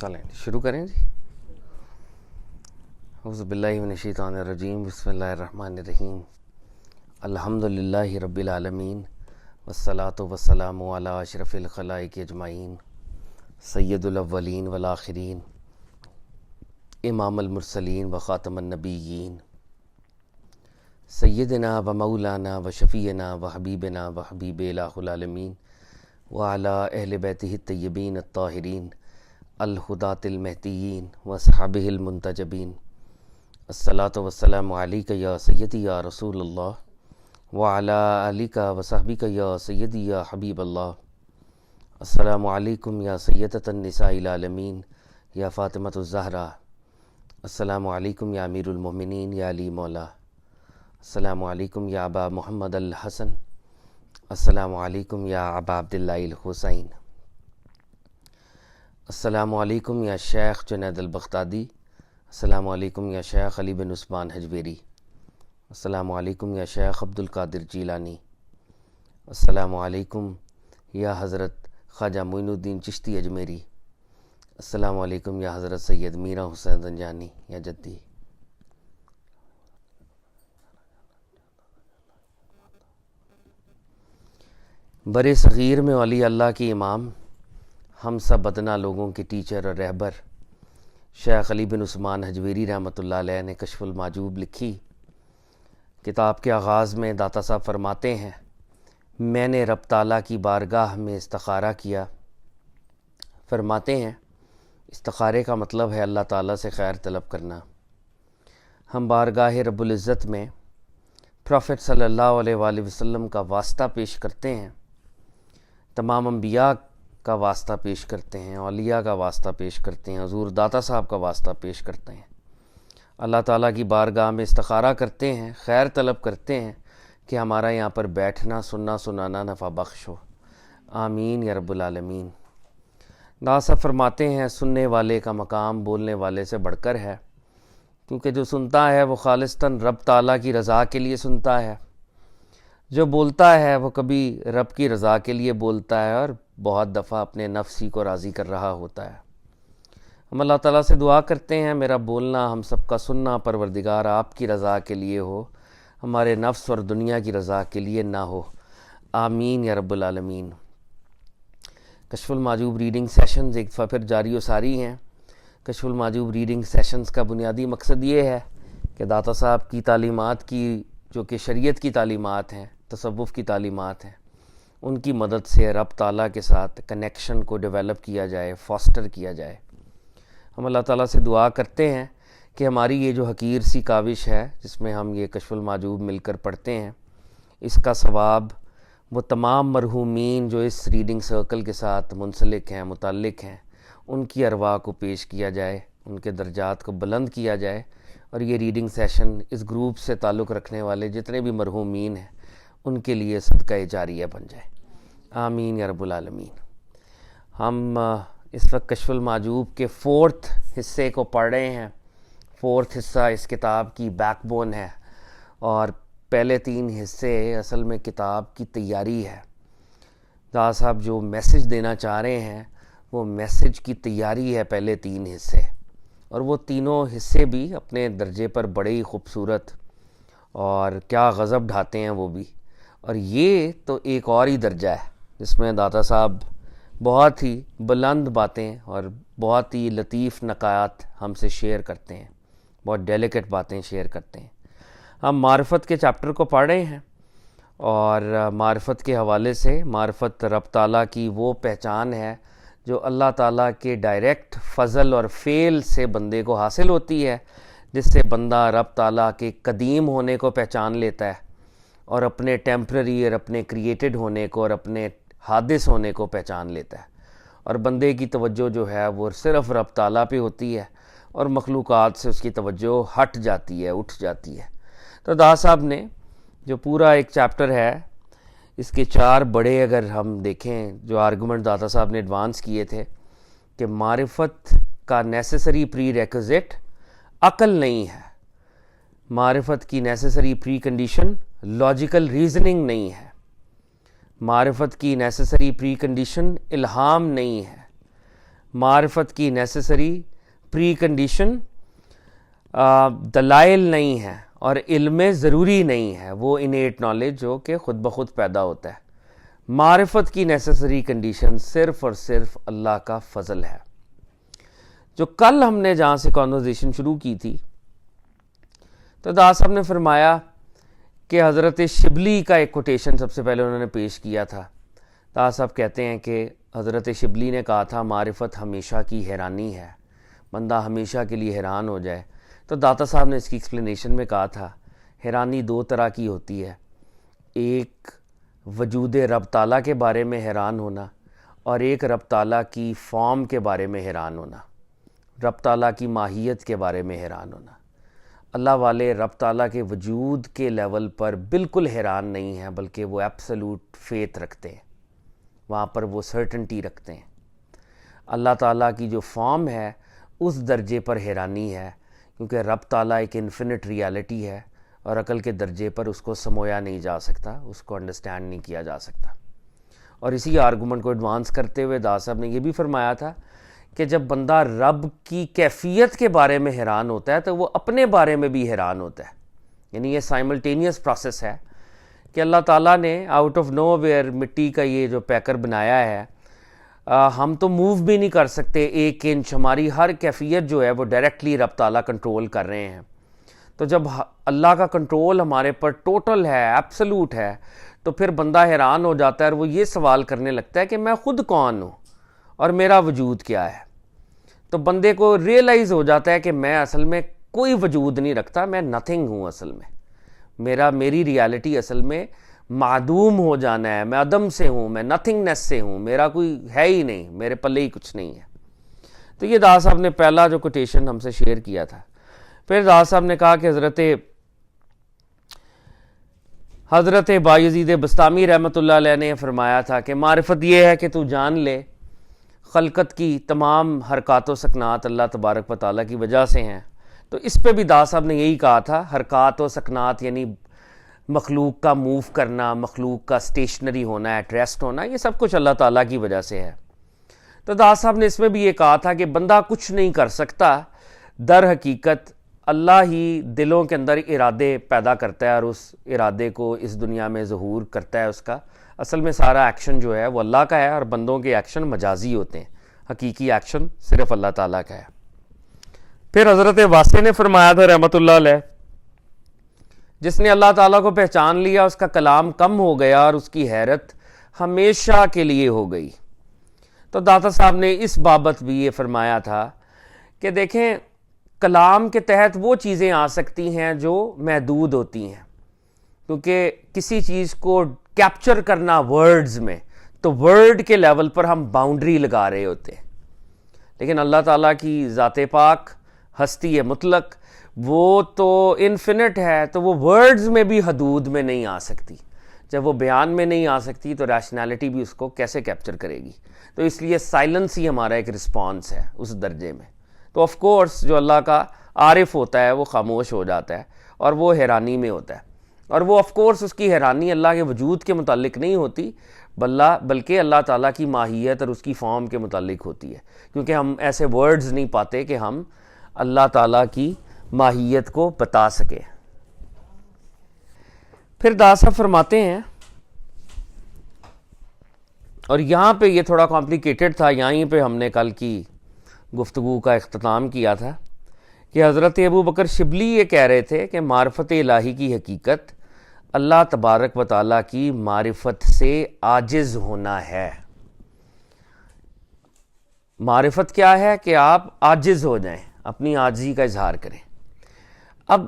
چلیں شروع کریں جی. اعوذ باللہ من الشیطان الرجیم. بسم اللہ الرحمن الرحیم. الحمدللہ رب العالمین والصلاة والسلام علی اشرف الخلائق اجمعین سید الاولین والآخرین امام المرسلین و خاتم النبیین سیدنا و مولانا و شفیعنا و حبیبنا و حبیب الہ العالمین وعلی اہل بیتہ الطیبین الطاہرین الہداۃ المہدیین واصحابہ المنتجبین. الصلاۃ والسلام علیک یا سیدی یا رسول اللہ وعلی آلک وصحبک یا سیدی یا حبیب اللہ. السلام علیکم یا سیدۃ النساء العالمین یا فاطمۃ الزہرا. السلام علیکم یا امیر المومنین یا علی مولا. السلام علیکم یا ابا محمد الحسن. السلام علیکم یا ابا عبداللہ الحسین. السلام علیکم یا شیخ جنید البغدادی. السلام علیکم یا شیخ علی بن عثمان حجویری. السلام علیکم یا شیخ عبد القادر جیلانی. السلام علیکم یا حضرت خواجہ معین الدین چشتی اجمیری. السلام علیکم یا حضرت سید میرا حسین زنجانی یا جدی. بر صغیر میں اولیاء اللہ کی امام، ہم سب ادنا لوگوں کے ٹیچر اور رہبر شیخ علی بن عثمان حجویری رحمۃ اللہ علیہ نے کشف المعجوب لکھی. کتاب کے آغاز میں داتا صاحب فرماتے ہیں، میں نے رب تعالیٰ کی بارگاہ میں استخارہ کیا. فرماتے ہیں استخارے کا مطلب ہے اللہ تعالیٰ سے خیر طلب کرنا. ہم بارگاہ رب العزت میں پروفٹ صلی اللہ علیہ وآلہ وسلم کا واسطہ پیش کرتے ہیں، تمام انبیاء کا واسطہ پیش کرتے ہیں، اولیاء کا واسطہ پیش کرتے ہیں، حضور داتا صاحب کا واسطہ پیش کرتے ہیں. اللہ تعالیٰ کی بارگاہ میں استخارہ کرتے ہیں، خیر طلب کرتے ہیں کہ ہمارا یہاں پر بیٹھنا سننا سنانا نفع بخش ہو. آمین یا رب العالمین. داتا صاحب فرماتے ہیں سننے والے کا مقام بولنے والے سے بڑھ کر ہے، کیونکہ جو سنتا ہے وہ خالصتاً رب تعالیٰ کی رضا کے لیے سنتا ہے. جو بولتا ہے وہ کبھی رب کی رضا کے لیے بولتا ہے اور بہت دفعہ اپنے نفس ہی کو راضی کر رہا ہوتا ہے. ہم اللہ تعالیٰ سے دعا کرتے ہیں میرا بولنا ہم سب کا سننا پروردگار آپ کی رضا کے لیے ہو، ہمارے نفس اور دنیا کی رضا کے لیے نہ ہو. آمین یا رب العالمین. کشف المعجوب ریڈنگ سیشنز ایک دفعہ پھر جاری و ساری ہیں. کشف المعجوب ریڈنگ سیشنز کا بنیادی مقصد یہ ہے کہ داتا صاحب کی تعلیمات کی جو کہ شریعت کی تعلیمات ہیں، تصوف کی تعلیمات ہیں، ان کی مدد سے رب تعالیٰ کے ساتھ کنیکشن کو ڈیولپ کیا جائے، فاسٹر کیا جائے. ہم اللہ تعالیٰ سے دعا کرتے ہیں کہ ہماری یہ جو حقیر سی کاوش ہے جس میں ہم یہ کشف المعجوب مل کر پڑھتے ہیں، اس کا ثواب وہ تمام مرحومین جو اس ریڈنگ سرکل کے ساتھ منسلک ہیں، متعلق ہیں، ان کی ارواح کو پیش کیا جائے، ان کے درجات کو بلند کیا جائے، اور یہ ریڈنگ سیشن اس گروپ سے تعلق رکھنے والے جتنے بھی مرحومین ہیں ان کے لیے صدقہ جاریہ بن جائے. آمین یا رب العالمین. ہم اس وقت کشف المعجوب کے 4تھ حصے کو پڑھ رہے ہیں. 4تھ حصہ اس کتاب کی بیک بون ہے، اور پہلے 3 حصے اصل میں کتاب کی تیاری ہے. داتا صاحب جو میسج دینا چاہ رہے ہیں وہ میسج کی تیاری ہے پہلے 3 حصے، اور وہ تینوں حصے بھی اپنے درجے پر بڑے ہی خوبصورت اور کیا غضب ڈھاتے ہیں وہ بھی. اور یہ تو ایک اور ہی درجہ ہے جس میں داتا صاحب بہت ہی بلند باتیں اور بہت ہی لطیف نکات ہم سے شیئر کرتے ہیں، بہت ڈیلیکیٹ باتیں شیئر کرتے ہیں. ہم معرفت کے چیپٹر کو پڑھ رہے ہیں، اور معرفت کے حوالے سے معرفت رب تعالیٰ کی وہ پہچان ہے جو اللہ تعالیٰ کے ڈائریکٹ فضل اور فعل سے بندے کو حاصل ہوتی ہے، جس سے بندہ رب تعالیٰ کے قدیم ہونے کو پہچان لیتا ہے، اور اپنے ٹیمپرری اور اپنے کریٹڈ ہونے کو اور اپنے حادث ہونے کو پہچان لیتا ہے. اور بندے کی توجہ جو ہے وہ صرف رب تعالیٰ پہ ہوتی ہے، اور مخلوقات سے اس کی توجہ ہٹ جاتی ہے، اٹھ جاتی ہے. تو داتا صاحب نے جو پورا ایک چیپٹر ہے، اس کے 4 بڑے اگر ہم دیکھیں جو آرگومنٹ داتا صاحب نے ایڈوانس کیے تھے کہ معرفت کا نیسیسری پری ریکوزٹ عقل نہیں ہے، معرفت کی necessary pre condition logical reasoning نہیں ہے، معرفت کی نیسیسری پری کنڈیشن الہام نہیں ہے، معرفت کی نیسیسری پری کنڈیشن دلائل نہیں ہے اور علم ضروری نہیں ہے، وہ انیٹ نالج جو کہ خود بخود پیدا ہوتا ہے۔ معرفت کی نیسیسری کنڈیشن صرف اور صرف اللہ کا فضل ہے۔ جو کل ہم نے جہاں سے کانورزیشن شروع کی تھی تو داس صاحب نے فرمایا کہ حضرت شبلی کا ایک کوٹیشن سب سے پہلے انہوں نے پیش کیا تھا۔ داس صاحب کہتے ہیں کہ حضرت شبلی نے کہا تھا معرفت ہمیشہ کی حیرانی ہے، بندہ ہمیشہ کے لیے حیران ہو جائے۔ تو داتا صاحب نے اس کی ایکسپلینیشن میں کہا تھا حیرانی دو طرح کی ہوتی ہے، ایک وجود رب تعالیٰ کے بارے میں حیران ہونا اور ایک رب تعالیٰ کی فارم کے بارے میں حیران ہونا، رب تعالیٰ کی ماہیت کے بارے میں حیران ہونا۔ اللہ والے رب تعالیٰ کے وجود کے لیول پر بالکل حیران نہیں ہیں، بلکہ وہ ایبسولوٹ فیتھ رکھتے ہیں، وہاں پر وہ سرٹنٹی رکھتے ہیں۔ اللہ تعالیٰ کی جو فارم ہے اس درجے پر حیرانی ہے، کیونکہ رب تعالیٰ ایک انفینٹ ریالٹی ہے اور عقل کے درجے پر اس کو سمویا نہیں جا سکتا، اس کو انڈرسٹینڈ نہیں کیا جا سکتا۔ اور اسی آرگومنٹ کو ایڈوانس کرتے ہوئے داس صاحب نے یہ بھی فرمایا تھا کہ جب بندہ رب کی کیفیت کے بارے میں حیران ہوتا ہے تو وہ اپنے بارے میں بھی حیران ہوتا ہے، یعنی یہ سائملٹینیس پروسیس ہے کہ اللہ تعالیٰ نے آؤٹ آف نو ویئر مٹی کا یہ جو پیکر بنایا ہے، ہم تو موو بھی نہیں کر سکتے ایک انچ، ہماری ہر کیفیت جو ہے وہ ڈائریکٹلی رب تعالیٰ کنٹرول کر رہے ہیں۔ تو جب اللہ کا کنٹرول ہمارے پر ٹوٹل ہے، ایبسولوٹ ہے، تو پھر بندہ حیران ہو جاتا ہے اور وہ یہ سوال کرنے لگتا ہے کہ میں خود کون ہوں اور میرا وجود کیا ہے۔ تو بندے کو ریئلائز ہو جاتا ہے کہ میں اصل میں کوئی وجود نہیں رکھتا، میں نتھنگ ہوں، اصل میں میری ریالٹی اصل میں معدوم ہو جانا ہے، میں عدم سے ہوں، میں نتھنگنیس سے ہوں، میرا کوئی ہے ہی نہیں، میرے پلے ہی کچھ نہیں ہے۔ تو یہ داس صاحب نے پہلا جو کوٹیشن ہم سے شیئر کیا تھا۔ پھر داس صاحب نے کہا کہ حضرت بایزید بسطامی رحمۃ اللہ علیہ نے فرمایا تھا کہ معرفت یہ ہے کہ تو جان لے خلقت کی تمام حرکات و سکنات اللہ تبارک و تعالیٰ کی وجہ سے ہیں۔ تو اس پہ بھی داس صاحب نے یہی کہا تھا، حرکات و سکنات یعنی مخلوق کا موو کرنا، مخلوق کا اسٹیشنری ہونا، ایٹ ریسٹ ہونا، یہ سب کچھ اللہ تعالیٰ کی وجہ سے ہے۔ تو داس صاحب نے اس میں بھی یہ کہا تھا کہ بندہ کچھ نہیں کر سکتا، در حقیقت اللہ ہی دلوں کے اندر ارادے پیدا کرتا ہے اور اس ارادے کو اس دنیا میں ظہور کرتا ہے۔ اس کا اصل میں سارا ایکشن جو ہے وہ اللہ کا ہے اور بندوں کے ایکشن مجازی ہوتے ہیں، حقیقی ایکشن صرف اللہ تعالیٰ کا ہے۔ پھر حضرت واسع نے فرمایا تھا رحمۃ اللہ علیہ، جس نے اللہ تعالیٰ کو پہچان لیا اس کا کلام کم ہو گیا اور اس کی حیرت ہمیشہ کے لیے ہو گئی۔ تو داتا صاحب نے اس بابت بھی یہ فرمایا تھا کہ دیکھیں کلام کے تحت وہ چیزیں آ سکتی ہیں جو محدود ہوتی ہیں، کیونکہ کسی چیز کو کیپچر کرنا ورڈز میں، تو ورڈ کے لیول پر ہم باؤنڈری لگا رہے ہوتے ہیں، لیکن اللہ تعالیٰ کی ذات پاک ہستی مطلق وہ تو انفینٹ ہے، تو وہ ورڈز میں بھی حدود میں نہیں آ سکتی۔ جب وہ بیان میں نہیں آ سکتی تو ریشنالٹی بھی اس کو کیسے کیپچر کرے گی؟ تو اس لیے سائلنس ہی ہمارا ایک رسپانس ہے اس درجے میں۔ تو آف کورس جو اللہ کا عارف ہوتا ہے وہ خاموش ہو جاتا ہے اور وہ حیرانی میں ہوتا ہے، اور وہ آف کورس اس کی حیرانی اللہ کے وجود کے متعلق نہیں ہوتی بلکہ اللہ تعالیٰ کی ماہیت اور اس کی فارم کے متعلق ہوتی ہے، کیونکہ ہم ایسے ورڈز نہیں پاتے کہ ہم اللہ تعالیٰ کی ماہیت کو بتا سکے۔ پھر داس صاحب فرماتے ہیں، اور یہاں پہ یہ تھوڑا کمپلیکیٹڈ تھا، یہیں پہ ہم نے کل کی گفتگو کا اختتام کیا تھا کہ حضرت ابو بکر شبلی یہ کہہ رہے تھے کہ معرفت الہی کی حقیقت اللہ تبارک و تعالیٰ کی معرفت سے عاجز ہونا ہے۔ معرفت کیا ہے؟ کہ آپ عاجز ہو جائیں، اپنی عاجزی کا اظہار کریں۔ اب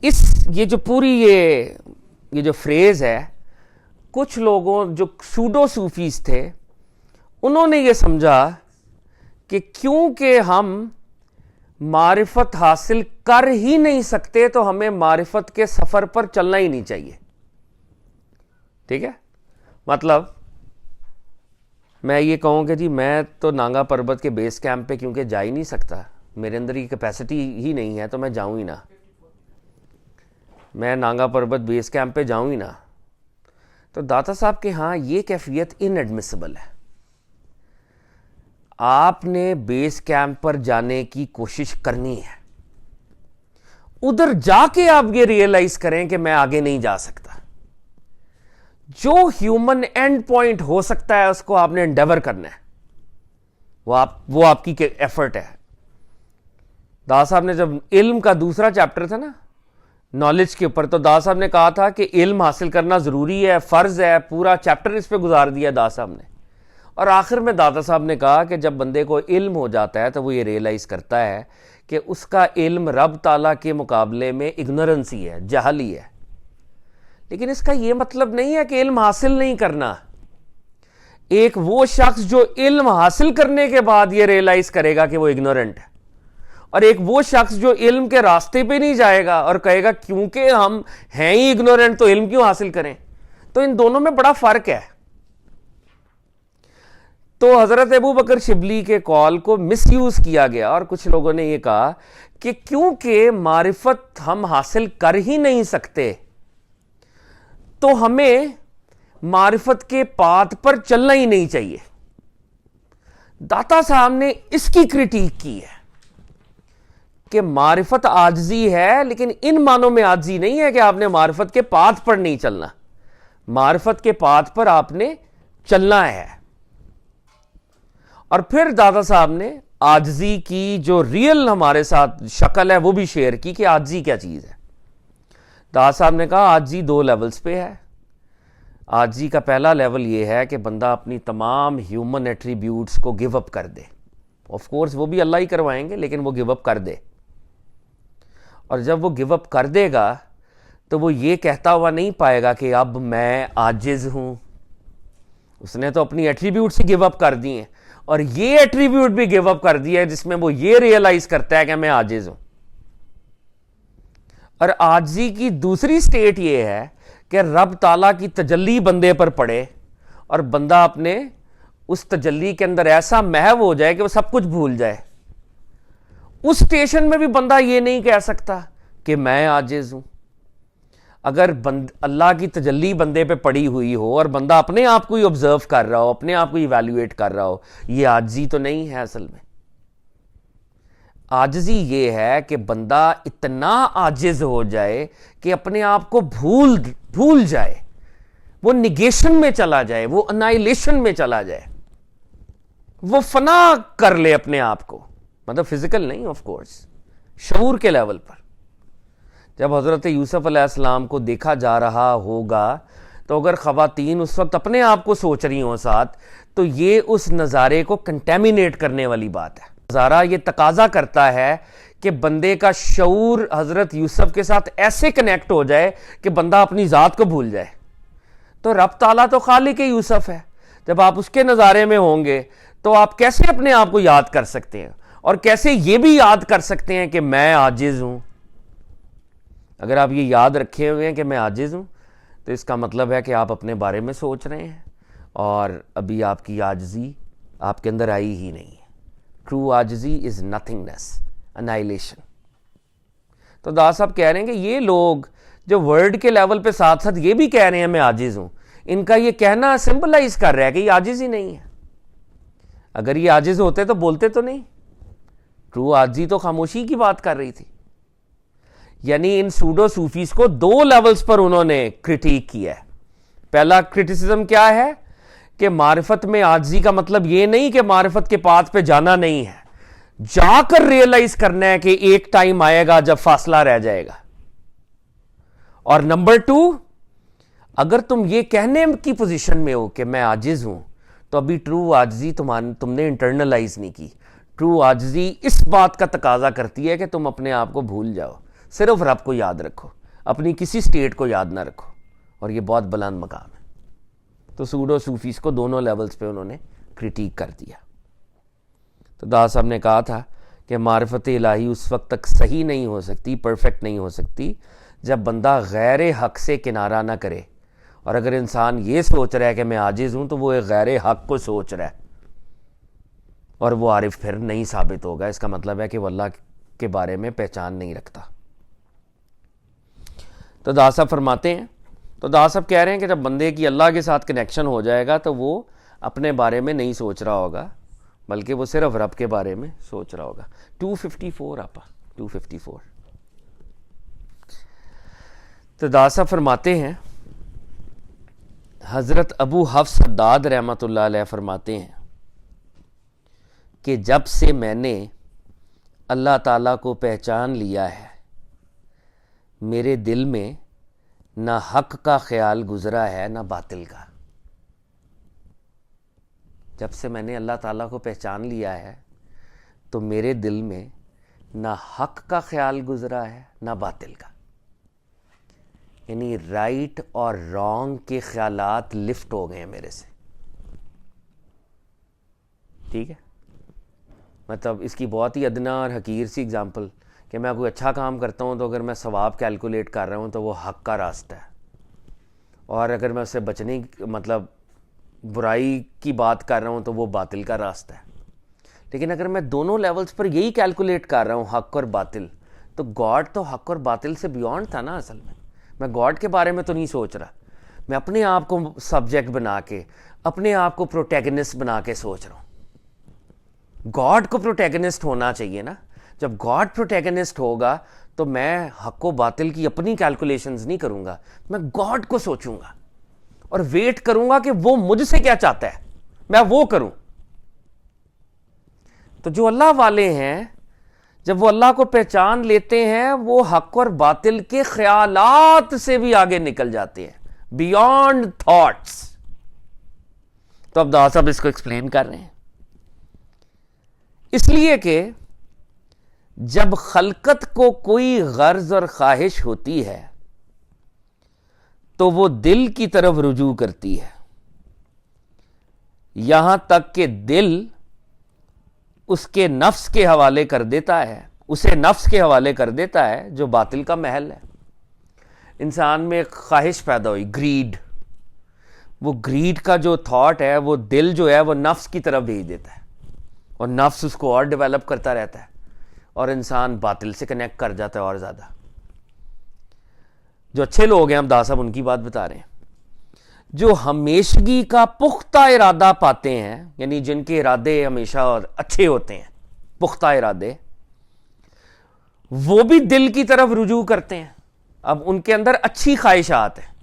یہ جو پوری یہ جو فریز ہے، کچھ لوگوں جو سوڈو صوفیز تھے انہوں نے یہ سمجھا کہ کیونکہ ہم معرفت حاصل کر ہی نہیں سکتے تو ہمیں معرفت کے سفر پر چلنا ہی نہیں چاہیے۔ ٹھیک ہے، مطلب میں یہ کہوں کہ جی میں تو نانگا پربت کے بیس کیمپ پہ کیونکہ جا ہی نہیں سکتا، میرے اندر یہ کیپیسٹی ہی نہیں ہے، تو میں جاؤں ہی نہ، میں نانگا پربت بیس کیمپ پہ جاؤں ہی نہ۔ تو داتا صاحب کے ہاں یہ کیفیت ان ایڈمیسیبل ہے۔ آپ نے بیس کیمپ پر جانے کی کوشش کرنی ہے. ادھر جا کے آپ یہ ریئلائز کریں کہ میں آگے نہیں جا سکتا. جو ہیومن اینڈ پوائنٹ ہو سکتا ہے اس کو آپ نے انڈیور کرنا ہے. وہ آپ کی ایفرٹ ہے. داس صاحب نے جب علم کا دوسرا چیپٹر تھا نا نالج کے اوپر, تو داس صاحب نے کہا تھا کہ علم حاصل کرنا ضروری ہے, فرض ہے. پورا چیپٹر اس پہ گزار دیا داس صاحب نے. اور آخر میں داتا صاحب نے کہا کہ جب بندے کو علم ہو جاتا ہے تو وہ یہ ریئلائز کرتا ہے کہ اس کا علم رب تعالیٰ کے مقابلے میں اگنورنس ہی ہے, جہل ہی ہے. لیکن اس کا یہ مطلب نہیں ہے کہ علم حاصل نہیں کرنا. ایک وہ شخص جو علم حاصل کرنے کے بعد یہ ریئلائز کرے گا کہ وہ اگنورنٹ ہے, اور ایک وہ شخص جو علم کے راستے پہ نہیں جائے گا اور کہے گا کیونکہ ہم ہیں ہی اگنورنٹ تو علم کیوں حاصل کریں. تو ان دونوں میں بڑا فرق ہے. تو حضرت ابو بکر شبلی کے کال کو مس یوز کیا گیا, اور کچھ لوگوں نے یہ کہا کہ کیونکہ معرفت ہم حاصل کر ہی نہیں سکتے تو ہمیں معرفت کے پاتھ پر چلنا ہی نہیں چاہیے. داتا صاحب نے اس کی کریٹیک کی ہے کہ معرفت عاجزی ہے, لیکن ان معنوں میں عاجزی نہیں ہے کہ آپ نے معرفت کے پاتھ پر نہیں چلنا. معرفت کے پاتھ پر آپ نے چلنا ہے. اور پھر دادا صاحب نے عاجزی کی جو ریئل ہمارے ساتھ شکل ہے وہ بھی شیئر کی کہ عاجزی کیا چیز ہے. دادا صاحب نے کہا عاجزی 2 لیولز پہ ہے. عاجزی کا پہلا لیول یہ ہے کہ بندہ اپنی تمام ہیومن ایٹریبیوٹس کو گیو اپ کر دے. آف کورس وہ بھی اللہ ہی کروائیں گے, لیکن وہ گیو اپ کر دے. اور جب وہ گیو اپ کر دے گا تو وہ یہ کہتا ہوا نہیں پائے گا کہ اب میں عاجز ہوں. اس نے تو اپنی ایٹریبیوٹس ہی گیو اپ کر دی ہیں, اور یہ ایٹریبیوٹ بھی گیو اپ کر دیا ہے جس میں وہ یہ ریئلائز کرتا ہے کہ میں عاجز ہوں. اور عاجزی کی دوسری سٹیٹ یہ ہے کہ رب تعالیٰ کی تجلی بندے پر پڑے اور بندہ اپنے اس تجلی کے اندر ایسا محو ہو جائے کہ وہ سب کچھ بھول جائے. اس سٹیشن میں بھی بندہ یہ نہیں کہہ سکتا کہ میں عاجز ہوں. اگر اللہ کی تجلی بندے پہ پڑی ہوئی ہو اور بندہ اپنے آپ کو ہی آبزرو کر رہا ہو, اپنے آپ کو ایویلویٹ کر رہا ہو, یہ عاجزی تو نہیں ہے. اصل میں عاجزی یہ ہے کہ بندہ اتنا عاجز ہو جائے کہ اپنے آپ کو بھول جائے, وہ نیگیشن میں چلا جائے, وہ انائلیشن میں چلا جائے, وہ فنا کر لے اپنے آپ کو. مطلب فزیکل نہیں, آف کورس شعور کے لیول پر. جب حضرت یوسف علیہ السلام کو دیکھا جا رہا ہوگا تو اگر خواتین اس وقت اپنے آپ کو سوچ رہی ہوں ساتھ, تو یہ اس نظارے کو کنٹیمینیٹ کرنے والی بات ہے. نظارہ یہ تقاضا کرتا ہے کہ بندے کا شعور حضرت یوسف کے ساتھ ایسے کنیکٹ ہو جائے کہ بندہ اپنی ذات کو بھول جائے. تو رب تعالیٰ تو خالق یوسف ہے. جب آپ اس کے نظارے میں ہوں گے تو آپ کیسے اپنے آپ کو یاد کر سکتے ہیں, اور کیسے یہ بھی یاد کر سکتے ہیں کہ میں عاجز ہوں. اگر آپ یہ یاد رکھے ہوئے ہیں کہ میں عاجز ہوں تو اس کا مطلب ہے کہ آپ اپنے بارے میں سوچ رہے ہیں اور ابھی آپ کی عاجزی آپ کے اندر آئی ہی نہیں ہے. ٹرو عاجزی از نتھنگنیس, انائلیشن. تو داس صاحب کہہ رہے ہیں کہ یہ لوگ جو ورڈ کے لیول پہ ساتھ ساتھ یہ بھی کہہ رہے ہیں میں عاجز ہوں, ان کا یہ کہنا سمبلائز کر رہا ہے کہ یہ عاجز ہی نہیں ہے. اگر یہ عاجز ہوتے تو بولتے تو نہیں. ٹرو عاجزی تو خاموشی کی بات کر رہی تھی. یعنی ان سوڈو صوفیز کو 2 لیولز پر انہوں نے کرٹیک کیا ہے. پہلا کرٹیسزم کیا ہے کہ معرفت میں عاجزی کا مطلب یہ نہیں کہ معرفت کے پاتھ پہ جانا نہیں ہے, جا کر ریئلائز کرنا ہے کہ ایک ٹائم آئے گا جب فاصلہ رہ جائے گا. اور نمبر 2, اگر تم یہ کہنے کی پوزیشن میں ہو کہ میں عاجز ہوں تو ابھی ٹرو عاجزی تم نے انٹرنلائز نہیں کی. ٹرو عاجزی اس بات کا تقاضا کرتی ہے کہ تم اپنے آپ کو بھول جاؤ, صرف رب کو یاد رکھو, اپنی کسی سٹیٹ کو یاد نہ رکھو. اور یہ بہت بلند مقام ہے. تو سوڈو صوفیز کو دونوں لیولز پہ انہوں نے کرٹیک کر دیا. تو داس صاحب نے کہا تھا کہ معرفت الہی اس وقت تک صحیح نہیں ہو سکتی, پرفیکٹ نہیں ہو سکتی, جب بندہ غیر حق سے کنارہ نہ کرے. اور اگر انسان یہ سوچ رہا ہے کہ میں عاجز ہوں تو وہ ایک غیر حق کو سوچ رہا ہے, اور وہ عارف پھر نہیں ثابت ہوگا. اس کا مطلب ہے کہ وہ اللہ کے بارے میں پہچان نہیں رکھتا. تو داس صاحب فرماتے ہیں, تو داس صاحب کہہ رہے ہیں کہ جب بندے کی اللہ کے ساتھ کنیکشن ہو جائے گا تو وہ اپنے بارے میں نہیں سوچ رہا ہوگا, بلکہ وہ صرف رب کے بارے میں سوچ رہا ہوگا. 254 آپا 254. تو دادا صاحب فرماتے ہیں, حضرت ابو حفص حداد رحمۃ اللہ علیہ فرماتے ہیں کہ جب سے میں نے اللہ تعالیٰ کو پہچان لیا ہے, میرے دل میں نہ حق کا خیال گزرا ہے نہ باطل کا. جب سے میں نے اللہ تعالیٰ کو پہچان لیا ہے تو میرے دل میں نہ حق کا خیال گزرا ہے نہ باطل کا. یعنی رائٹ اور رانگ کے خیالات لفٹ ہو گئے ہیں میرے سے. ٹھیک ہے, مطلب اس کی بہت ہی ادنا اور حقیر سی اگزامپل کہ میں کوئی اچھا کام کرتا ہوں تو اگر میں ثواب کیلکولیٹ کر رہا ہوں تو وہ حق کا راستہ ہے, اور اگر میں اس سے بچنے مطلب برائی کی بات کر رہا ہوں تو وہ باطل کا راستہ ہے. لیکن اگر میں دونوں لیولز پر یہی کیلکولیٹ کر رہا ہوں حق اور باطل, تو گاڈ تو حق اور باطل سے بیونڈ تھا نا. اصل میں گاڈ کے بارے میں تو نہیں سوچ رہا, میں اپنے آپ کو سبجیکٹ بنا کے, اپنے آپ کو پروٹیگنسٹ بنا کے سوچ رہا ہوں. گاڈ کو پروٹیگنسٹ ہونا چاہیے نا. جب گاڈ پروٹیگنسٹ ہوگا تو میں حق و باطل کی اپنی کیلکولیشنز نہیں کروں گا, میں گاڈ کو سوچوں گا اور ویٹ کروں گا کہ وہ مجھ سے کیا چاہتا ہے, میں وہ کروں. تو جو اللہ والے ہیں, جب وہ اللہ کو پہچان لیتے ہیں, وہ حق اور باطل کے خیالات سے بھی آگے نکل جاتے ہیں, بیونڈ تھاٹس. تو اب دادا صاحب اس کو ایکسپلین کر رہے ہیں. اس لیے کہ جب خلقت کو کوئی غرض اور خواہش ہوتی ہے تو وہ دل کی طرف رجوع کرتی ہے, یہاں تک کہ دل اس کے نفس کے حوالے کر دیتا ہے, اسے نفس کے حوالے کر دیتا ہے جو باطل کا محل ہے. انسان میں ایک خواہش پیدا ہوئی, گریڈ. وہ گریڈ کا جو تھاٹ ہے وہ دل جو ہے وہ نفس کی طرف بھیج دیتا ہے, اور نفس اس کو اور ڈیولپ کرتا رہتا ہے, اور انسان باطل سے کنیکٹ کر جاتا ہے اور زیادہ. جو اچھے لوگ ہیں, ہم دادا صاحب ان کی بات بتا رہے ہیں, جو ہمیشگی کا پختہ ارادہ پاتے ہیں, یعنی جن کے ارادے ہمیشہ اور اچھے ہوتے ہیں, پختہ ارادے, وہ بھی دل کی طرف رجوع کرتے ہیں. اب ان کے اندر اچھی خواہشات ہیں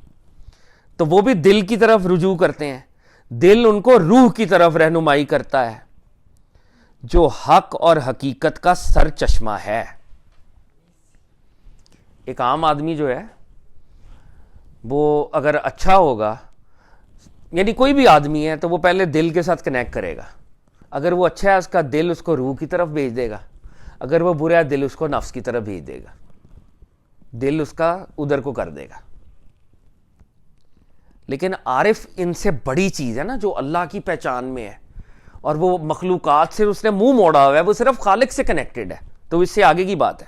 تو وہ بھی دل کی طرف رجوع کرتے ہیں. دل ان کو روح کی طرف رہنمائی کرتا ہے جو حق اور حقیقت کا سر چشمہ ہے. ایک عام آدمی جو ہے وہ اگر اچھا ہوگا, یعنی کوئی بھی آدمی ہے, تو وہ پہلے دل کے ساتھ کنیکٹ کرے گا. اگر وہ اچھا ہے, اس کا دل اس کو روح کی طرف بھیج دے گا. اگر وہ برا ہے, دل اس کو نفس کی طرف بھیج دے گا, دل اس کا ادھر کو کر دے گا. لیکن عارف ان سے بڑی چیز ہے نا, جو اللہ کی پہچان میں ہے, اور وہ مخلوقات سے اس نے منہ موڑا ہوا ہے, وہ صرف خالق سے کنیکٹڈ ہے, تو اس سے آگے کی بات ہے.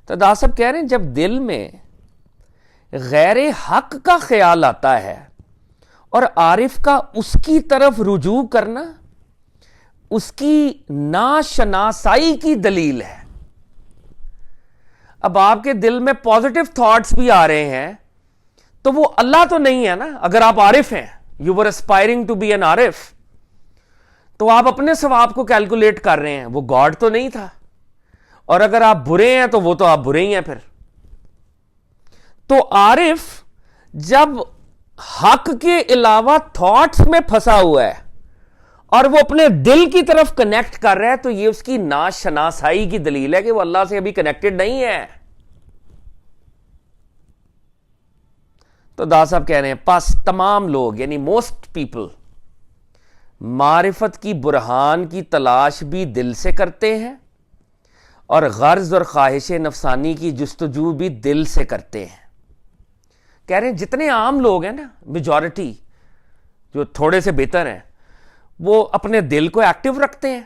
تو دادا صاحب کہہ رہے ہیں جب دل میں غیر حق کا خیال آتا ہے اور عارف کا اس کی طرف رجوع کرنا اس کی ناشناسائی کی دلیل ہے. اب آپ کے دل میں پازیٹیو تھاٹس بھی آ رہے ہیں تو وہ اللہ تو نہیں ہے نا. اگر آپ عارف ہیں, you are aspiring to be an عارف, تو آپ اپنے ثواب کو کیلکولیٹ کر رہے ہیں, وہ گاڈ تو نہیں تھا. اور اگر آپ برے ہیں تو وہ تو آپ برے ہی ہیں پھر. تو عارف جب حق کے علاوہ تھاٹس میں پھنسا ہوا ہے اور وہ اپنے دل کی طرف کنیکٹ کر رہا ہے, تو یہ اس کی ناشناسائی کی دلیل ہے کہ وہ اللہ سے ابھی کنیکٹڈ نہیں ہے. تو دادا صاحب کہہ رہے ہیں پس تمام لوگ, یعنی موسٹ پیپل, معرفت کی برہان کی تلاش بھی دل سے کرتے ہیں اور غرض اور خواہش نفسانی کی جستجو بھی دل سے کرتے ہیں. کہہ رہے ہیں جتنے عام لوگ ہیں نا, میجورٹی جو تھوڑے سے بہتر ہیں, وہ اپنے دل کو ایکٹیو رکھتے ہیں.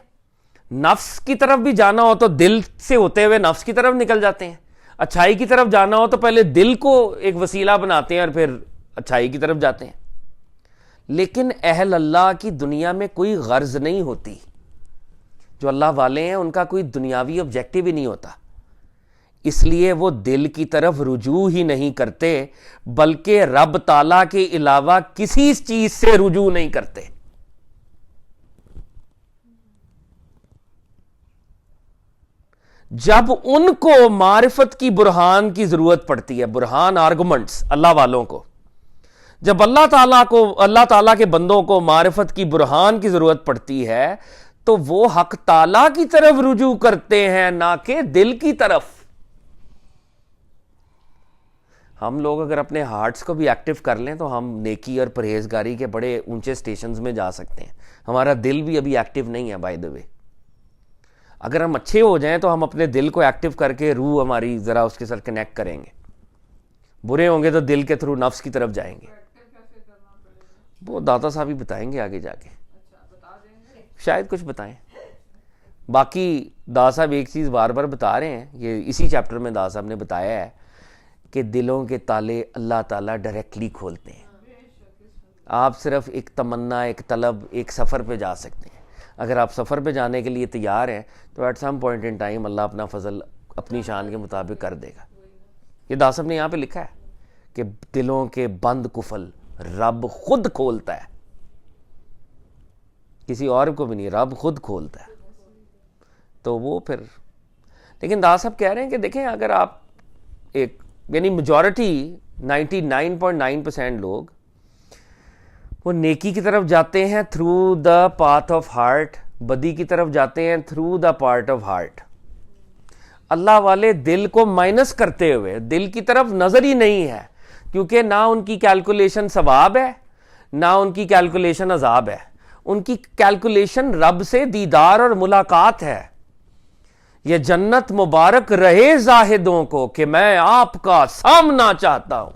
نفس کی طرف بھی جانا ہو تو دل سے ہوتے ہوئے نفس کی طرف نکل جاتے ہیں. اچھائی کی طرف جانا ہو تو پہلے دل کو ایک وسیلہ بناتے ہیں اور پھر اچھائی کی طرف جاتے ہیں. لیکن اہل اللہ کی دنیا میں کوئی غرض نہیں ہوتی. جو اللہ والے ہیں ان کا کوئی دنیاوی آبجیکٹو ہی نہیں ہوتا, اس لیے وہ دل کی طرف رجوع ہی نہیں کرتے, بلکہ رب تعالیٰ کے علاوہ کسی چیز سے رجوع نہیں کرتے. جب ان کو معرفت کی برہان کی ضرورت پڑتی ہے، برہان آرگومنٹس اللہ والوں کو، جب اللہ تعالیٰ کے بندوں کو معرفت کی برہان کی ضرورت پڑتی ہے تو وہ حق تعالیٰ کی طرف رجوع کرتے ہیں، نہ کہ دل کی طرف۔ ہم لوگ اگر اپنے ہارٹس کو بھی ایکٹیو کر لیں تو ہم نیکی اور پرہیزگاری کے بڑے اونچے سٹیشنز میں جا سکتے ہیں۔ ہمارا دل بھی ابھی ایکٹیو نہیں ہے بائی دا وے۔ اگر ہم اچھے ہو جائیں تو ہم اپنے دل کو ایکٹیو کر کے روح ہماری ذرا اس کے ساتھ کنیکٹ کریں گے، برے ہوں گے تو دل کے تھرو نفس کی طرف جائیں گے۔ وہ داتا صاحب ہی بتائیں گے آگے جا کے، شاید کچھ بتائیں۔ باقی دادا صاحب ایک چیز بار بار بتا رہے ہیں، یہ اسی چیپٹر میں دادا صاحب نے بتایا ہے کہ دلوں کے تالے اللہ تعالیٰ ڈائریکٹلی کھولتے ہیں۔ آپ صرف ایک تمنا، ایک طلب، ایک سفر پہ جا سکتے ہیں۔ اگر آپ سفر پہ جانے کے لیے تیار ہیں تو at some point in time اللہ اپنا فضل اپنی شان کے مطابق کر دے گا۔ یہ دادا صاحب نے یہاں پہ لکھا ہے کہ دلوں کے بند قفل رب خود کھولتا ہے، کسی اور کو بھی نہیں، رب خود کھولتا ہے۔ تو وہ پھر لیکن دادا صاحب کہہ رہے ہیں کہ دیکھیں، اگر آپ ایک یعنی میجورٹی 99.9% لوگ وہ نیکی کی طرف جاتے ہیں through the path of heart, بدی کی طرف جاتے ہیں through the part of heart. اللہ والے دل کو مائنس کرتے ہوئے دل کی طرف نظر ہی نہیں ہے، کیونکہ نہ ان کی کیلکولیشن ثواب ہے نہ ان کی کیلکولیشن عذاب ہے، ان کی کیلکولیشن رب سے دیدار اور ملاقات ہے۔ یہ جنت مبارک رہے زاہدوں کو کہ میں آپ کا سامنا چاہتا ہوں۔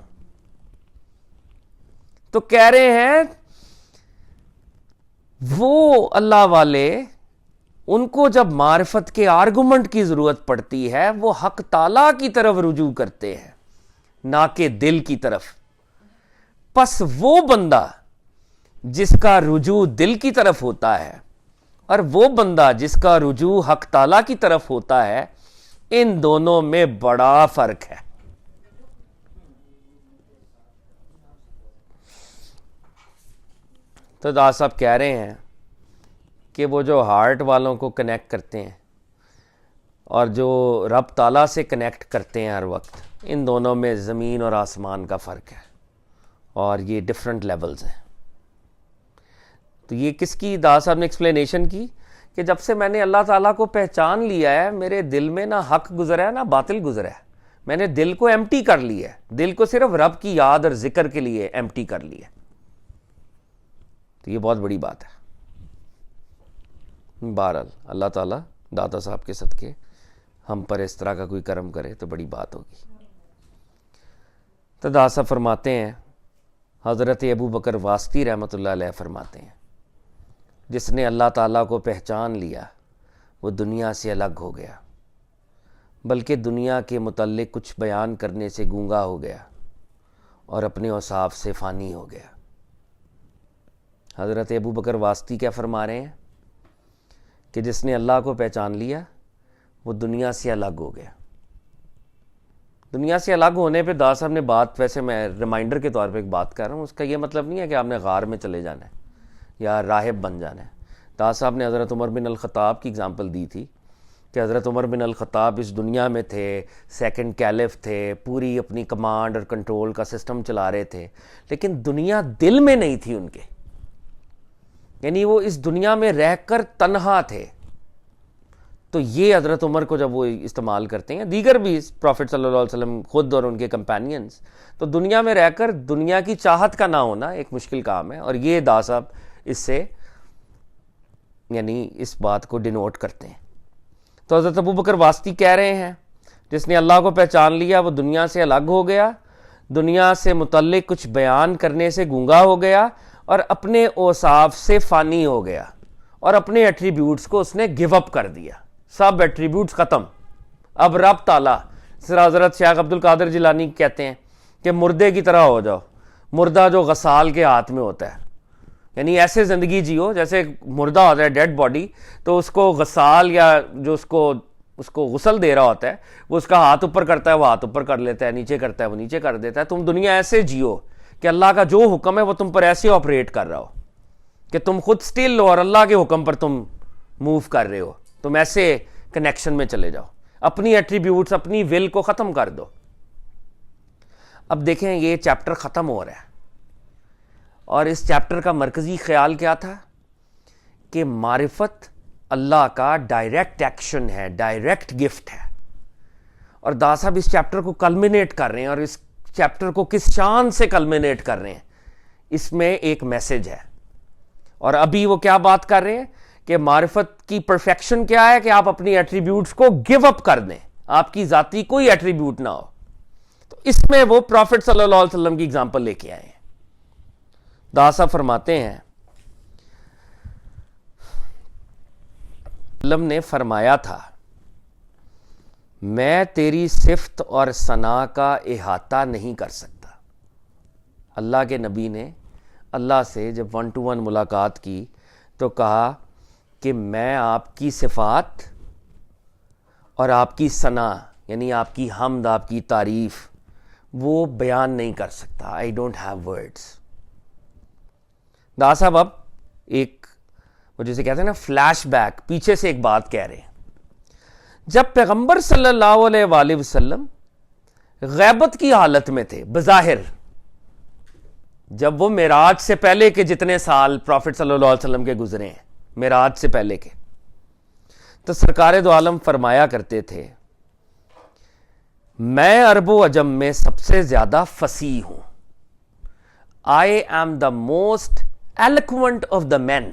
تو کہہ رہے ہیں وہ اللہ والے، ان کو جب معرفت کے آرگومنٹ کی ضرورت پڑتی ہے وہ حق تعالیٰ کی طرف رجوع کرتے ہیں، نہ کہ دل کی طرف۔ پس وہ بندہ جس کا رجوع دل کی طرف ہوتا ہے اور وہ بندہ جس کا رجوع حق تعالیٰ کی طرف ہوتا ہے، ان دونوں میں بڑا فرق ہے۔ تو دادا صاحب کہہ رہے ہیں کہ وہ جو ہارٹ والوں کو کنیکٹ کرتے ہیں اور جو رب تعالیٰ سے کنیکٹ کرتے ہیں ہر وقت، ان دونوں میں زمین اور آسمان کا فرق ہے، اور یہ ڈفرنٹ لیولز ہیں۔ تو یہ کس کی دادا صاحب نے ایکسپلینیشن کی کہ جب سے میں نے اللہ تعالیٰ کو پہچان لیا ہے، میرے دل میں نہ حق گزرا ہے نہ باطل گزرا ہے، میں نے دل کو ایمٹی کر لیا ہے، دل کو صرف رب کی یاد اور ذکر کے لیے ایمٹی کر لیا ہے۔ تو یہ بہت بڑی بات ہے۔ بہرحال اللہ تعالیٰ داتا صاحب کے صدقے ہم پر اس طرح کا کوئی کرم کرے تو بڑی بات ہوگی۔ تو دادا صاحب فرماتے ہیں، حضرت ابو بکر واسطی رحمۃ اللہ علیہ فرماتے ہیں، جس نے اللہ تعالیٰ کو پہچان لیا وہ دنیا سے الگ ہو گیا، بلکہ دنیا کے متعلق کچھ بیان کرنے سے گونگا ہو گیا اور اپنے اوصاف سے فانی ہو گیا۔ حضرت ابو بکر واسطی کیا فرما رہے ہیں کہ جس نے اللہ کو پہچان لیا وہ دنیا سے الگ ہو گیا۔ دنیا سے الگ ہونے پہ دادا صاحب نے بات، ویسے میں ریمائنڈر کے طور پہ ایک بات کر رہا ہوں، اس کا یہ مطلب نہیں ہے کہ آپ نے غار میں چلے جانا ہے یا راہب بن جانا ہے۔ دادا صاحب نے حضرت عمر بن الخطاب کی اگزامپل دی تھی کہ حضرت عمر بن الخطاب اس دنیا میں تھے، سیکنڈ کیلف تھے، پوری اپنی کمانڈ اور کنٹرول کا سسٹم چلا رہے تھے، لیکن دنیا دل میں نہیں تھی ان کے، یعنی وہ اس دنیا میں رہ کر تنہا تھے۔ تو یہ حضرت عمر کو جب وہ استعمال کرتے ہیں، دیگر بھی پروفٹ صلی اللہ علیہ وسلم خود اور ان کے کمپینینز، تو دنیا میں رہ کر دنیا کی چاہت کا نہ ہونا ایک مشکل کام ہے، اور یہ دادا صاحب اس سے یعنی اس بات کو ڈینوٹ کرتے ہیں۔ تو حضرت ابو بکر واسطی کہہ رہے ہیں، جس نے اللہ کو پہچان لیا وہ دنیا سے الگ ہو گیا، دنیا سے متعلق کچھ بیان کرنے سے گونگا ہو گیا اور اپنے اوصاف سے فانی ہو گیا، اور اپنے ایٹریبیوٹس کو اس نے گیو اپ کر دیا، سب ایٹریبیوٹس ختم۔ اب رب تعالیٰ، حضرت شیخ عبد القادر جیلانی کہتے ہیں کہ مردے کی طرح ہو جاؤ، مردہ جو غسال کے ہاتھ میں ہوتا ہے، یعنی ایسے زندگی جیو جیسے مردہ ہوتا ہے، ڈیڈ باڈی، تو اس کو غسال یا جو اس کو غسل دے رہا ہوتا ہے وہ اس کا ہاتھ اوپر کرتا ہے، وہ ہاتھ اوپر کر لیتا ہے، نیچے کرتا ہے وہ نیچے کر دیتا ہے۔ تم دنیا ایسے جیو کہ اللہ کا جو حکم ہے وہ تم پر ایسے آپریٹ کر رہا ہو کہ تم خود سٹل ہو اور اللہ کے حکم پر تم موو کر رہے ہو، تم ایسے کنیکشن میں چلے جاؤ۔ اپنی ایٹریبیوٹس، اپنی ول کو ختم کر دو. اب دیکھیں یہ چیپٹر ختم ہو رہا ہے اور اس چیپٹر کا مرکزی خیال کیا تھا کہ معرفت اللہ کا ڈائریکٹ ایکشن ہے، ڈائریکٹ گفٹ ہے. اور دا صاحب اس چیپٹر کو کلمینیٹ کر رہے ہیں، اور اس چیپٹر کو کس شان سے کلمینیٹ کر رہے ہیں، اس میں ایک میسج ہے. اور ابھی وہ کیا بات کر رہے ہیں کہ معرفت کی پرفیکشن کیا ہے کہ آپ اپنی ایٹریبیوٹس کو گیو اپ کر دیں، آپ کی ذاتی کوئی ایٹریبیوٹ نہ ہو. تو اس میں وہ پروفٹ صلی اللہ علیہ وسلم کی اگزامپل لے کے آئے ہیں. دا صاحب فرماتے ہیں علم نے فرمایا تھا میں تیری صفت اور ثنا کا احاطہ نہیں کر سکتا. اللہ کے نبی نے اللہ سے جب 1-to-1 ملاقات کی تو کہا کہ میں آپ کی صفات اور آپ کی ثنا یعنی آپ کی حمد، آپ کی تعریف وہ بیان نہیں کر سکتا. I don't have words. دا صاحب اب ایک وہ جسے کہتے ہیں نا فلیش بیک، پیچھے سے ایک بات کہہ رہے ہیں. جب پیغمبر صلی اللہ علیہ وآلہ وسلم غیبت کی حالت میں تھے بظاہر، جب وہ معراج سے پہلے کے جتنے سال پروفٹ صلی اللہ علیہ وسلم کے گزرے ہیں، معراج سے پہلے کے، تو سرکار دو عالم فرمایا کرتے تھے میں عرب و عجم میں سب سے زیادہ فصیح ہوں. I am the most eloquent of the men.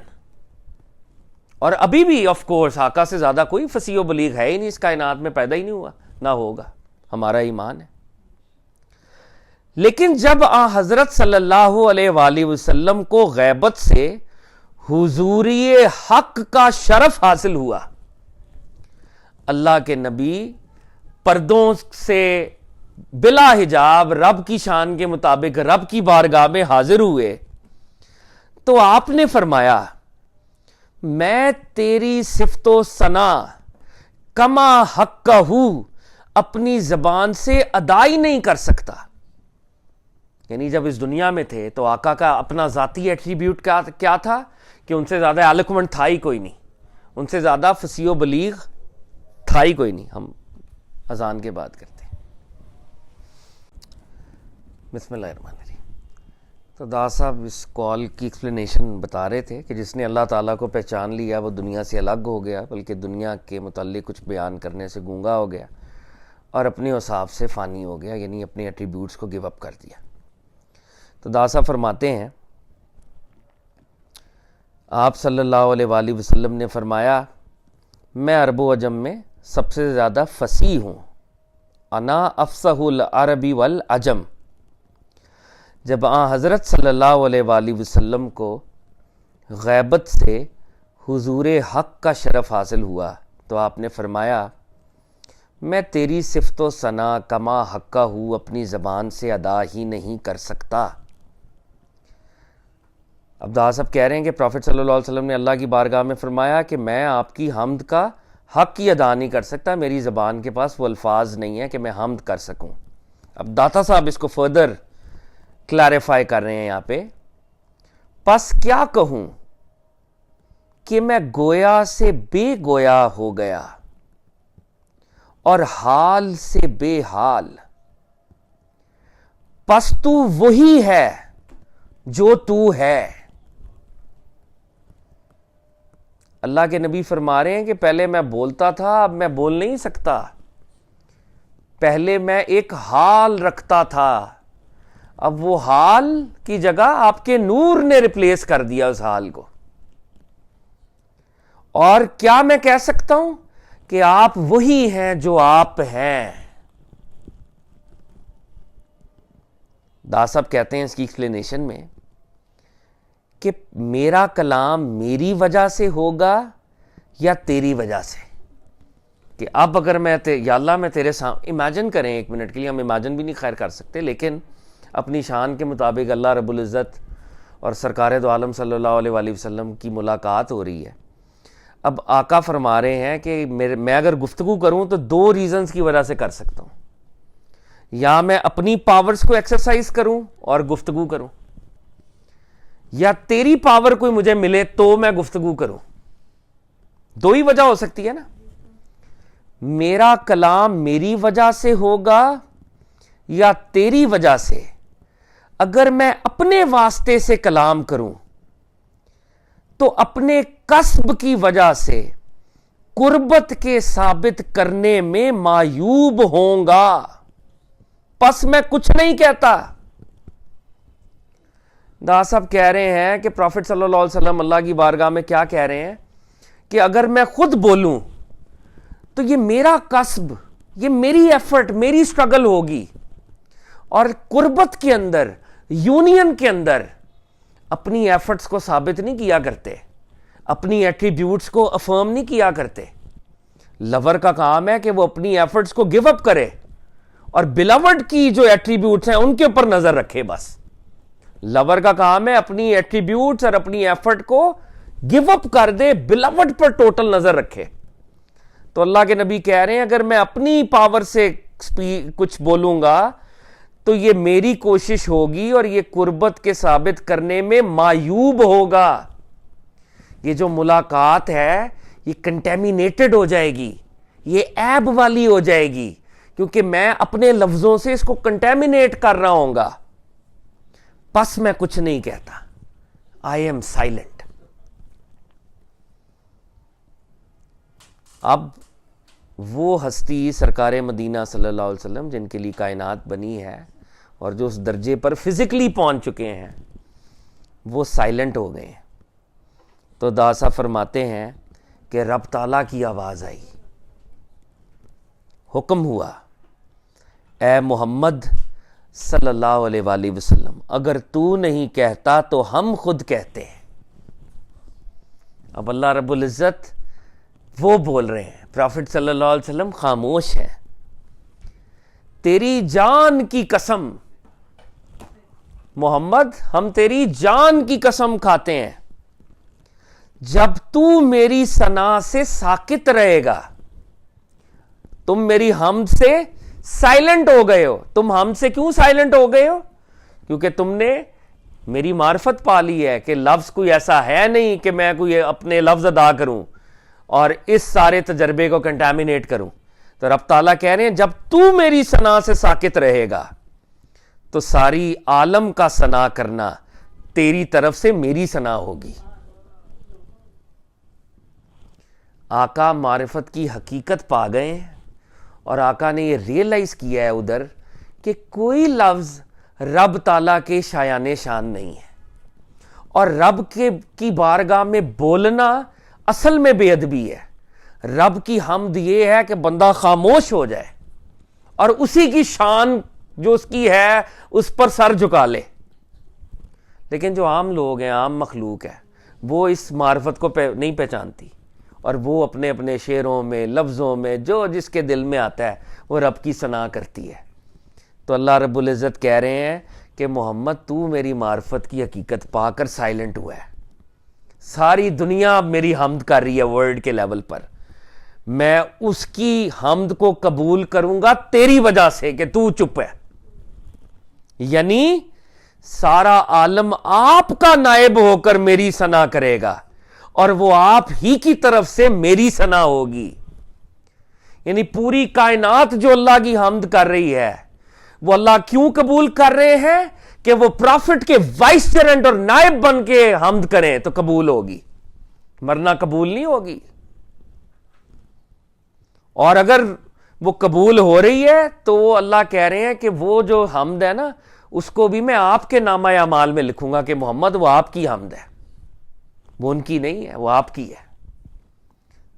اور ابھی بھی آف کورس آقا سے زیادہ کوئی فصیح و بلیغ ہے ہی نہیں، اس کائنات میں پیدا ہی نہیں ہوا، نہ ہوگا، ہمارا ایمان ہے. لیکن جب حضرت صلی اللہ علیہ وآلہ وسلم کو غیبت سے حضوری حق کا شرف حاصل ہوا، اللہ کے نبی پردوں سے بلا حجاب رب کی شان کے مطابق رب کی بارگاہ میں حاضر ہوئے، تو آپ نے فرمایا میں تیری صفت و ثنا کما حقہ اپنی زبان سے ادا ہی نہیں کر سکتا. یعنی جب اس دنیا میں تھے تو آقا کا اپنا ذاتی ایٹریبیوٹ کیا تھا کہ ان سے زیادہ ایلوکوینٹ تھا ہی کوئی نہیں، ان سے زیادہ فصیح و بلیغ تھا ہی کوئی نہیں. ہم اذان کے بعد کرتے ہیں. بسم اللہ الرحمن الرحیم. تو دا صاحب اس کال کی ایکسپلینیشن بتا رہے تھے کہ جس نے اللہ تعالیٰ کو پہچان لیا وہ دنیا سے الگ ہو گیا، بلکہ دنیا کے متعلق کچھ بیان کرنے سے گونگا ہو گیا اور اپنے اوصاف سے فانی ہو گیا، یعنی اپنے ایٹریبیوٹس کو گیو اپ کر دیا. تو دا صاحب فرماتے ہیں آپ صلی اللہ علیہ وآلہ وسلم نے فرمایا میں عرب و عجم میں سب سے زیادہ فصیح ہوں. انا افصح العربی والعجم. جب حضرت صلی اللہ علیہ وآلہ وسلم کو غیبت سے حضور حق کا شرف حاصل ہوا تو آپ نے فرمایا میں تیری صفت و ثنا کما حقہ اپنی زبان سے ادا ہی نہیں کر سکتا. اب دا صاحب کہہ رہے ہیں کہ پروفٹ صلی اللہ علیہ وسلم نے اللہ کی بارگاہ میں فرمایا کہ میں آپ کی حمد کا حق ہی ادا نہیں کر سکتا، میری زبان کے پاس وہ الفاظ نہیں ہے کہ میں حمد کر سکوں. اب داتا صاحب اس کو فردر کلیریفائی کر رہے ہیں یہاں پہ. پس کیا کہوں کہ میں گویا سے بے گویا ہو گیا اور حال سے بے حال. پس تو وہی ہے جو تو ہے. اللہ کے نبی فرما رہے ہیں کہ پہلے میں بولتا تھا، اب میں بول نہیں سکتا. پہلے میں ایک حال رکھتا تھا، اب وہ حال کی جگہ آپ کے نور نے ریپلیس کر دیا اس حال کو. اور کیا میں کہہ سکتا ہوں کہ آپ وہی ہیں جو آپ ہیں. دا صاحب کہتے ہیں اس کی ایکسپلینیشن میں کہ میرا کلام میری وجہ سے ہوگا یا تیری وجہ سے. کہ اب اگر میں یا اللہ میں تیرے سامنے، امیجن کریں ایک منٹ کے لیے، ہم امیجن بھی نہیں خیر کر سکتے، لیکن اپنی شان کے مطابق اللہ رب العزت اور سرکار دو عالم صلی اللہ علیہ وآلہ وسلم کی ملاقات ہو رہی ہے. اب آقا فرما رہے ہیں کہ میں اگر گفتگو کروں تو دو ریزنز کی وجہ سے کر سکتا ہوں. یا میں اپنی پاورز کو ایکسرسائز کروں اور گفتگو کروں، یا تیری پاور کوئی مجھے ملے تو میں گفتگو کروں. دو ہی وجہ ہو سکتی ہے نا. میرا کلام میری وجہ سے ہوگا یا تیری وجہ سے؟ اگر میں اپنے واسطے سے کلام کروں تو اپنے کسب کی وجہ سے قربت کے ثابت کرنے میں معیوب ہوں گا، پس میں کچھ نہیں کہتا۔ دا صاحب کہہ رہے ہیں کہ پروفٹ صلی اللہ علیہ وسلم اللہ کی بارگاہ میں کیا کہہ رہے ہیں کہ اگر میں خود بولوں تو یہ میرا کسب، یہ میری ایفرٹ، میری سٹرگل ہوگی، اور قربت کے اندر، یونین کے اندر اپنی ایفرٹس کو ثابت نہیں کیا کرتے، اپنی ایٹریبیوٹس کو افرم نہیں کیا کرتے۔ لور کا کام ہے کہ وہ اپنی ایفرٹس کو گیو اپ کرے اور بلاوڈ کی جو ایٹریبیوٹس ہیں ان کے اوپر نظر رکھے۔ بس لور کا کام ہے اپنی ایٹریبیوٹس اور اپنی ایفرٹ کو گیو اپ کر دے، بلاوڈ پر ٹوٹل نظر رکھے۔ تو اللہ کے نبی کہہ رہے ہیں اگر میں اپنی پاور سے کچھ بولوں گا تو یہ میری کوشش ہوگی اور یہ قربت کے ثابت کرنے میں معیوب ہوگا۔ یہ جو ملاقات ہے یہ کنٹیمینیٹڈ ہو جائے گی، یہ عیب والی ہو جائے گی، کیونکہ میں اپنے لفظوں سے اس کو کنٹیمینیٹ کر رہا ہوں گا۔ پس میں کچھ نہیں کہتا، آئی ایم سائلنٹ۔ اب وہ ہستی سرکار مدینہ صلی اللہ علیہ وسلم جن کے لیے کائنات بنی ہے اور جو اس درجے پر فزیکلی پہنچ چکے ہیں، وہ سائلنٹ ہو گئے ہیں۔ تو داسا فرماتے ہیں کہ رب تعالیٰ کی آواز آئی، حکم ہوا، اے محمد صلی اللہ علیہ وآلہ وسلم اگر تو نہیں کہتا تو ہم خود کہتے ہیں۔ اب اللہ رب العزت وہ بول رہے ہیں، پروفٹ صلی اللہ علیہ وسلم خاموش ہیں۔ تیری جان کی قسم محمد، ہم تیری جان کی قسم کھاتے ہیں، جب تو میری ثنا سے ساکت رہے گا۔ تم میری حمد سے سائلنٹ ہو گئے ہو۔ تم حمد سے کیوں سائلنٹ ہو گئے ہو؟ کیونکہ تم نے میری معرفت پا لی ہے کہ لفظ کوئی ایسا ہے نہیں کہ میں کوئی اپنے لفظ ادا کروں اور اس سارے تجربے کو کنٹامینیٹ کروں۔ تو رب تعالیٰ کہہ رہے ہیں جب تو میری ثنا سے ساکت رہے گا تو ساری عالم کا ثنا کرنا تیری طرف سے میری ثنا ہوگی۔ آقا معرفت کی حقیقت پا گئے ہیں اور آقا نے یہ ریئلائز کیا ہے ادھر کہ کوئی لفظ رب تعالیٰ کے شایان شان نہیں ہے، اور رب کی بارگاہ میں بولنا اصل میں بے ادبی ہے۔ رب کی حمد یہ ہے کہ بندہ خاموش ہو جائے اور اسی کی شان جو اس کی ہے اس پر سر جھکا لے۔ لیکن جو عام لوگ ہیں، عام مخلوق ہے، وہ اس معرفت کو نہیں پہچانتی، اور وہ اپنے اپنے شعروں میں، لفظوں میں، جو جس کے دل میں آتا ہے وہ رب کی ثنا کرتی ہے۔ تو اللہ رب العزت کہہ رہے ہیں کہ محمد تو میری معرفت کی حقیقت پا کر سائلنٹ ہوا ہے۔ ساری دنیا میری حمد کر رہی ہے ورلڈ کے لیول پر، میں اس کی حمد کو قبول کروں گا تیری وجہ سے کہ تو چپ ہے۔ یعنی سارا عالم آپ کا نائب ہو کر میری ثنا کرے گا اور وہ آپ ہی کی طرف سے میری ثنا ہوگی۔ یعنی پوری کائنات جو اللہ کی حمد کر رہی ہے وہ اللہ کیوں قبول کر رہے ہیں کہ وہ پروفٹ کے وائس چیرنٹ اور نائب بن کے حمد کریں تو قبول ہوگی، ورنہ قبول نہیں ہوگی۔ اور اگر وہ قبول ہو رہی ہے تو وہ اللہ کہہ رہے ہیں کہ وہ جو حمد ہے نا اس کو بھی میں آپ کے نامہ اعمال میں لکھوں گا کہ محمد وہ آپ کی حمد ہے، وہ ان کی نہیں ہے، وہ آپ کی ہے۔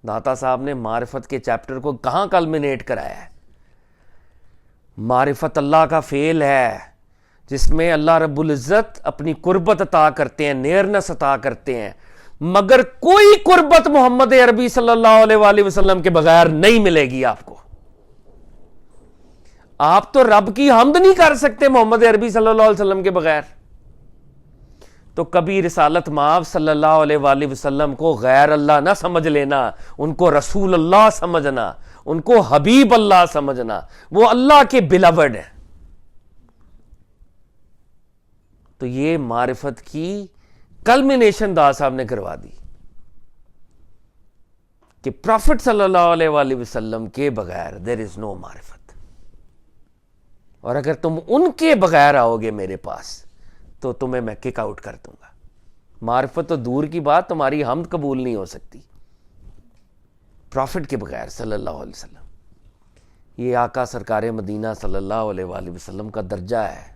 داتا صاحب نے معرفت کے چیپٹر کو کہاں کلمینیٹ کرایا ہے؟ معرفت اللہ کا فعل ہے جس میں اللہ رب العزت اپنی قربت عطا کرتے ہیں، نیئرنس عطا کرتے ہیں، مگر کوئی قربت محمد عربی صلی اللہ علیہ وآلہ وسلم کے بغیر نہیں ملے گی آپ کو۔ آپ تو رب کی حمد نہیں کر سکتے محمد عربی صلی اللہ علیہ وسلم کے بغیر۔ تو کبھی رسالت مآب صلی اللہ علیہ وآلہ وسلم کو غیر اللہ نہ سمجھ لینا، ان کو رسول اللہ سمجھنا، ان کو حبیب اللہ سمجھنا، وہ اللہ کے بلاوڈ ہیں۔ تو یہ معرفت کی کلمینیشن دا صاحب نے کروا دی۔ کہ پرافٹ صلی اللہ علیہ وآلہ وسلم کے بغیر دیر از نو معرفت، اور اگر تم ان کے بغیر آؤ گے میرے پاس تو تمہیں میں کک آؤٹ کر دوں گا۔ معرفت تو دور کی بات، تمہاری حمد قبول نہیں ہو سکتی پرافٹ کے بغیر صلی اللہ علیہ وسلم۔ یہ آقا سرکار مدینہ صلی اللہ علیہ وآلہ وسلم کا درجہ ہے،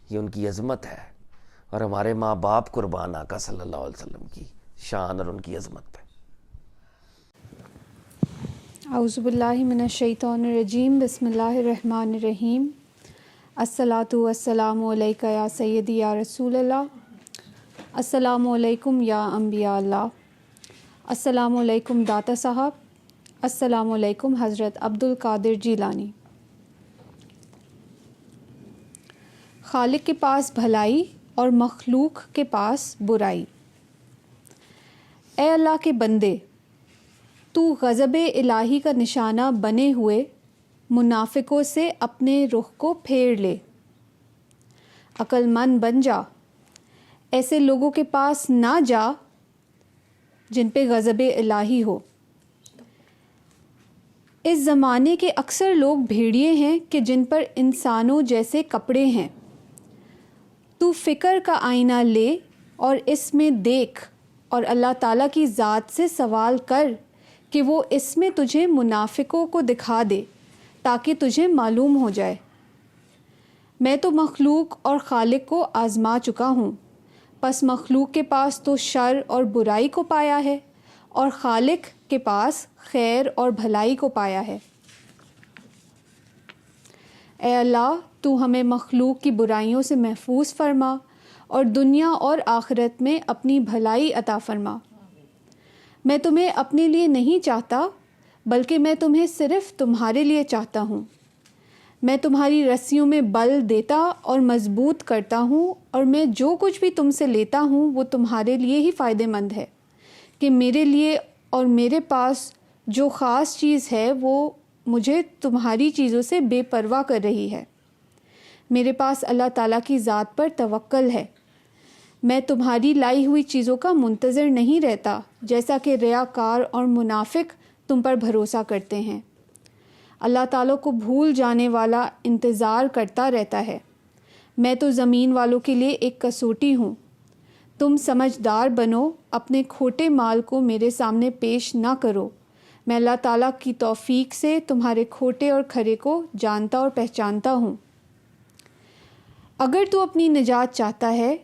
یہ ان کی عظمت ہے، اور ہمارے ماں باپ قربان آقا صلی اللہ علیہ وسلم کی شان اور ان کی عظمت پہ۔ اعوذ باللہ من الشیطان الرجیم، بسم اللہ الرحمن الرحیم۔ الصلاۃ والسلام علیک یا سیدی یا رسول اللہ، السلام علیکم یا انبیاء اللہ، السلام علیکم داتا صاحب، السلام علیکم حضرت عبد القادر جیلانی۔ خالق کے پاس بھلائی اور مخلوق کے پاس برائی۔ اے اللہ کے بندے، تو غضب الہی کا نشانہ بنے ہوئے منافقوں سے اپنے رخ کو پھیر لے، عقل مند بن جا، ایسے لوگوں کے پاس نہ جا جن پہ غضب الہی ہو۔ اس زمانے کے اکثر لوگ بھیڑیے ہیں کہ جن پر انسانوں جیسے کپڑے ہیں۔ تو فکر کا آئینہ لے اور اس میں دیکھ، اور اللہ تعالیٰ کی ذات سے سوال کر کہ وہ اس میں تجھے منافقوں کو دکھا دے تاکہ تجھے معلوم ہو جائے۔ میں تو مخلوق اور خالق کو آزما چکا ہوں، پس مخلوق کے پاس تو شر اور برائی کو پایا ہے، اور خالق کے پاس خیر اور بھلائی کو پایا ہے۔ اے اللہ، تو ہمیں مخلوق کی برائیوں سے محفوظ فرما اور دنیا اور آخرت میں اپنی بھلائی عطا فرما۔ میں تمہیں اپنے لیے نہیں چاہتا، بلکہ میں تمہیں صرف تمہارے لیے چاہتا ہوں۔ میں تمہاری رسیوں میں بل دیتا اور مضبوط کرتا ہوں، اور میں جو کچھ بھی تم سے لیتا ہوں وہ تمہارے لیے ہی فائدہ مند ہے، کہ میرے لیے اور میرے پاس جو خاص چیز ہے وہ مجھے تمہاری چیزوں سے بے پرواہ کر رہی ہے۔ میرے پاس اللہ تعالیٰ کی ذات پر توکل ہے۔ میں تمہاری لائی ہوئی چیزوں کا منتظر نہیں رہتا، جیسا کہ ریاکار اور منافق تم پر بھروسہ کرتے ہیں۔ اللہ تعالیٰ کو بھول جانے والا انتظار کرتا رہتا ہے۔ میں تو زمین والوں کے لیے ایک کسوٹی ہوں۔ تم سمجھدار بنو، اپنے کھوٹے مال کو میرے سامنے پیش نہ کرو۔ میں اللہ تعالیٰ کی توفیق سے تمہارے کھوٹے اور کھرے کو جانتا اور پہچانتا ہوں۔ اگر تو اپنی نجات چاہتا ہے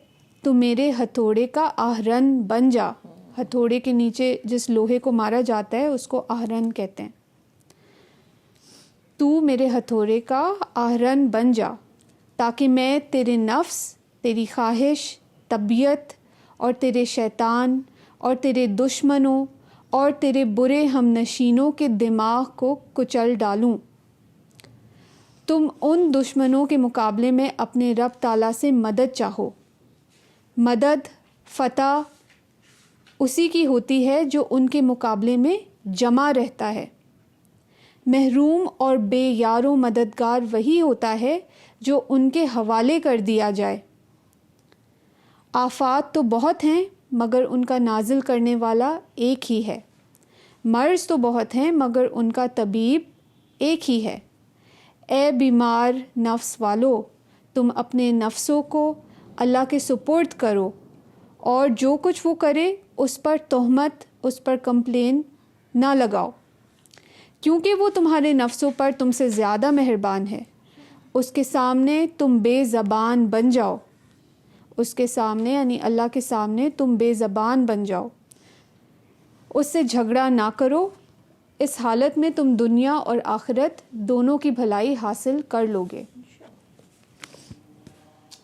تو میرے ہتھوڑے کا آہرن بن جا۔ ہتھوڑے کے نیچے جس لوہے کو مارا جاتا ہے اس کو آہرن کہتے ہیں۔ تو میرے ہتھوڑے کا آہرن بن جا، تاکہ میں تیرے نفس، تیری خواہش، طبیعت اور تیرے شیطان اور تیرے دشمنوں اور تیرے برے ہم نشینوں کے دماغ کو کچل ڈالوں۔ تم ان دشمنوں کے مقابلے میں اپنے رب تعالیٰ سے مدد چاہو۔ مدد، فتح اسی کی ہوتی ہے جو ان کے مقابلے میں جمع رہتا ہے۔ محروم اور بے یار و مددگار وہی ہوتا ہے جو ان کے حوالے کر دیا جائے۔ آفات تو بہت ہیں مگر ان کا نازل کرنے والا ایک ہی ہے۔ مرض تو بہت ہیں مگر ان کا طبیب ایک ہی ہے۔ اے بیمار نفس والو، تم اپنے نفسوں کو اللہ کے سپرد کرو، اور جو کچھ وہ کرے اس پر تہمت، اس پر کمپلین نہ لگاؤ، کیونکہ وہ تمہارے نفسوں پر تم سے زیادہ مہربان ہے۔ اس کے سامنے تم بے زبان بن جاؤ، اس کے سامنے یعنی اللہ کے سامنے تم بے زبان بن جاؤ، اس سے جھگڑا نہ کرو۔ اس حالت میں تم دنیا اور آخرت دونوں کی بھلائی حاصل کر لوگے۔